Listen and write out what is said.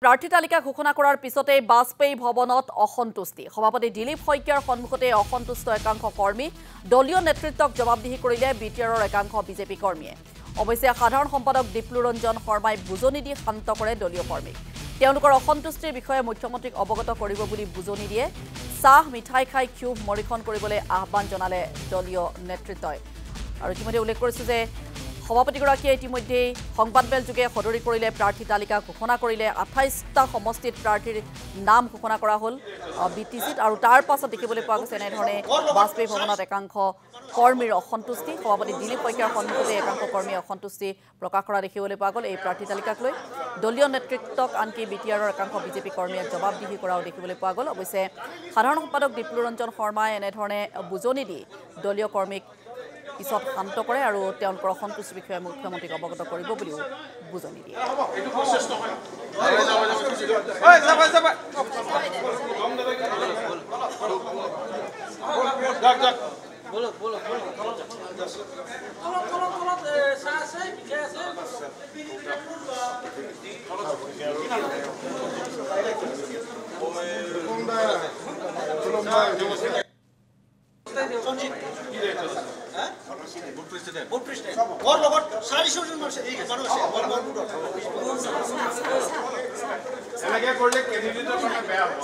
প্ৰাৰ্থী তালিকা ঘোষণা কৰাৰ পিছতে বাজপেয়ী ভৱনত অসন্তুষ্টি সভাপতি দিলীপ শইকীয়াৰ সন্মুখতে অসন্তুষ্ট একাংশ কৰ্মী দলীয় নেতৃত্বক জবাবদিহি কৰিলে বিটিআৰৰ একাংশ বিজেপি কৰ্মীয়ে অৱশ্যে সাধাৰণ সম্পাদক দীপলুৰঞ্জন শৰ্মাই বুজনি দি শান্ত কৰে দলীয় কৰ্মীক তেওঁলোকৰ অসন্তুষ্টিৰ বিষয়ে মুখ্যমন্ত্ৰীক অৱগত কৰিব বুলি বুজনি দিয়ে চাহ মিঠাই খাই ক্ষোভ মৰিখন কৰিবলৈ আহ্বান জনালে দলীয় নেতৃত্বই আৰু ইতিমধ্যে উল্লেখ কৰিছো যে সভাপতিগৰাকীয়ে ইতিমধ্যে সংবাদমেল যোগে সদৰি কৰিলে প্ৰাৰ্থী তালিকা ঘোষণা কৰিলে 28টা সমষ্টিত প্ৰাৰ্থীৰ নাম ঘোষণা কৰা হ'ল বিটিচিত আৰু তাৰ পাছত দেখিবলৈ পোৱা গৈছে এনেধৰণে বাজপেয়ী ভৱনত একাংশ কৰ্মীৰ অসন্তুষ্টি সভাপতি দিলীপ শইকীয়াৰ সন্মুখতে একাংশ কৰ্মীৰ অসন্তুষ্টি প্ৰকাশ কৰা দেখিবলৈ পোৱা গ'ল এই প্ৰাৰ্থী তালিকাক লৈ দলীয় নেতৃত্বক আনকি বিটিআৰৰ একাংশ বিজেপি কৰ্মীয়ে জবাবদিহি কৰাও দেখিবলৈ পোৱা গ'ল অৱশ্যে সাধাৰণ সম্পাদক দীপলুৰঞ্জন শৰ্মাই এনেধৰণে বুজনি দি দলীয় কৰ্মীক পিছত শান্ত কৰে আৰু তেওঁলোকৰ অসন্তুষ্টিৰ বিষয়ে মুখ্যমন্ত্ৰীক অৱগত কৰিব বুলিও বুজনি দিয়ে এনেকৈ কৰিলে কেণ্ডিডেটৰ কাৰণে বেয়া হ'ব